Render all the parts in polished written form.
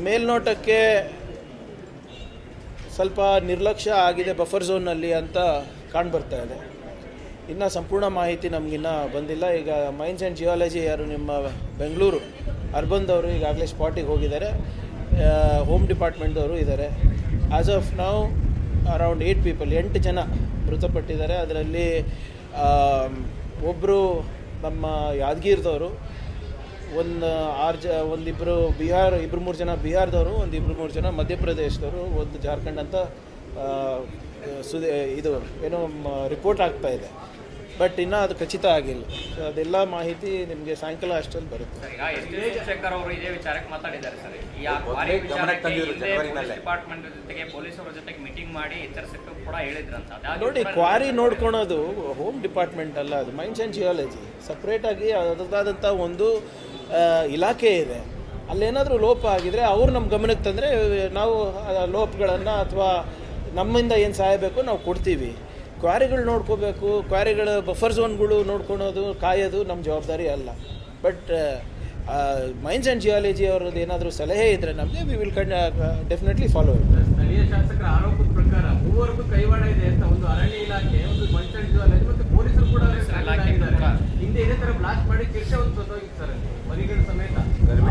ಮೇಲ್ನೋಟಕ್ಕೆ ಸ್ವಲ್ಪ ನಿರ್ಲಕ್ಷ್ಯ ಆಗಿದೆ ಬಫರ್ ಝೋನ್ನಲ್ಲಿ ಅಂತ ಕಾಣ್ಬರ್ತಾ ಇದೆ. ಇನ್ನು ಸಂಪೂರ್ಣ ಮಾಹಿತಿ ನಮಗಿನ್ನ ಬಂದಿಲ್ಲ. ಈಗ ಮೈನ್ಸ್ ಆ್ಯಂಡ್ ಜಿಯಾಲಜಿ ಯಾರು ನಿಮ್ಮ ಬೆಂಗಳೂರು ಅರ್ಬನ್ದವರು ಈಗಾಗಲೇ ಸ್ಪಾಟಿಗೆ ಹೋಗಿದ್ದಾರೆ, ಹೋಮ್ ಡಿಪಾರ್ಟ್ಮೆಂಟ್ದವರು ಇದ್ದಾರೆ. ಆ್ಯಸ್ ಆಫ್ ನಾವು ಅರೌಂಡ್ 8 ಜನ ಮೃತಪಟ್ಟಿದ್ದಾರೆ. ಅದರಲ್ಲಿ ಒಬ್ಬರು ನಮ್ಮ ಯಾದಗಿರಿದವರು, ಒಂದಿಬ್ಬರು ಬಿಹಾರ್, 2-3 ಜನ ಬಿಹಾರದವರು, 2-3 ಜನ ಮಧ್ಯಪ್ರದೇಶದವರು, ಒಂದು ಜಾರ್ಖಂಡ್ ಅಂತ ಇದು ಏನೋ ರಿಪೋರ್ಟ್ ಆಗ್ತಾ ಇದೆ. ಬಟ್ ಇನ್ನೂ ಅದು ಖಚಿತ ಆಗಿಲ್ಲ. ಸೊ ಅದೆಲ್ಲ ಮಾಹಿತಿ ನಿಮಗೆ ಸಾಯಂಕಾಲ ಅಷ್ಟರಲ್ಲಿ ಬರುತ್ತೆ. ಶೇಖರ್ ಅವರು ಇದೇ ವಿಚಾರಕ್ಕೆ ಮಾತಾಡಿದ್ದಾರೆ ಸರ್. ಡಿಪಾರ್ಟ್ಮೆಂಟ್ ಜೊತೆಗೆ ಪೊಲೀಸರ ಜೊತೆಗೆ ಮೀಟಿಂಗ್ ಮಾಡಿ ಎಚ್ಚರಿಸಕ್ಕೆ ಕೂಡ ಹೇಳಿದ್ರಂತ. ನೋಡಿ, ಕ್ವಾರಿ ನೋಡ್ಕೊಳೋದು ಹೋಮ್ ಡಿಪಾರ್ಟ್ಮೆಂಟ್ ಅಲ್ಲ, ಅದು ಮೈನ್ಸ್ ಆ್ಯಂಡ್ ಜಿಯಾಲಜಿ ಸಪ್ರೇಟಾಗಿ ಅದರದಾದಂಥ ಒಂದು ಇಲಾಖೆ ಇದೆ. ಅಲ್ಲೇನಾದರೂ ಲೋಪ ಆಗಿದರೆ ಅವ್ರು ನಮ್ಮ ಗಮನಕ್ಕೆ ತಂದರೆ ನಾವು ಲೋಪಗಳನ್ನು ಅಥವಾ ನಮ್ಮಿಂದ ಏನು ಸಹಾಯ ಬೇಕೋ ನಾವು ಕೊಡ್ತೀವಿ. ಕ್ವಾರಿಗಳು ನೋಡ್ಕೋಬೇಕು, ಕ್ವಾರಿಗಳ ಬಫರ್ ಝೋನ್ಗಳು ನೋಡ್ಕೊಳೋದು, ಕಾಯೋದು ನಮ್ಮ ಜವಾಬ್ದಾರಿ ಅಲ್ಲ. ಬಟ್ ಮೈನ್ಸ್ ಆ್ಯಂಡ್ ಜಿಯಾಲಜಿ ಅವ್ರದ್ದು ಏನಾದರೂ ಸಲಹೆ ಇದ್ದರೆ ನಮಗೆ we will definitely follow it. ಸ್ಥಳೀಯ ಶಾಸಕರ ಆರೋಪದ ಪ್ರಕಾರ ಮೂವರೆಗೂ ಕೈವಾಡ ಇದೆ ಅಂತ ಒಂದು ಅರಣ್ಯ ಇಲಾಖೆ, ಒಂದು ಮೈನ್ಸ್ ಆ್ಯಂಡ್ ಜಿಯಾಲಜಿ ಮತ್ತು ಪೊಲೀಸರು ಕೂಡ ಹಿಂದೆ ಇದೇ ಥರ ಬ್ಲಾಸ್ಟ್ ಮಾಡಿ ಚಿರ್ಷೆ ಒಂದು ಸತ್ತೋಗಿತ್ತು ಸರ್, ಮರಿಗಳ ಸಮೇತ.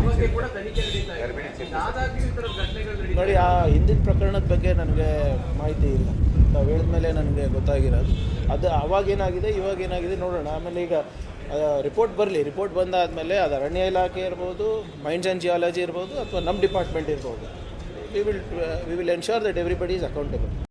ಬಗ್ಗೆ ಕೂಡ ತನಿಖೆ ನಡೀತಾ ಇದೆ. ಆದಾಗ್ಯೂ ಈ ಥರ ಘಟನೆಗಳು ನಡೀತಾ ನೋಡಿ, ಆ ಹಿಂದಿನ ಪ್ರಕರಣದ ಬಗ್ಗೆ ನನಗೆ ಮಾಹಿತಿ ಇಲ್ಲ. ತಾವು ಹೇಳಿದ್ಮೇಲೆ ನನಗೆ ಗೊತ್ತಾಗಿರೋದು ಅದು ಅವಾಗೇನಾಗಿದೆ ಇವಾಗೇನಾಗಿದೆ ನೋಡೋಣ. ಆಮೇಲೆ ಈಗ ರಿಪೋರ್ಟ್ ಬರಲಿ, ರಿಪೋರ್ಟ್ ಬಂದಾದಮೇಲೆ ಅದು ಅರಣ್ಯ ಇಲಾಖೆ ಇರ್ಬೋದು, ಮೈನ್ಸ್ ಆ್ಯಂಡ್ ಜಿಯಾಲಜಿ ಇರ್ಬೋದು, ಅಥವಾ ನಮ್ಮ ಡಿಪಾರ್ಟ್ಮೆಂಟ್ ಇರ್ಬೋದು, we will ensure that everybody is accountable.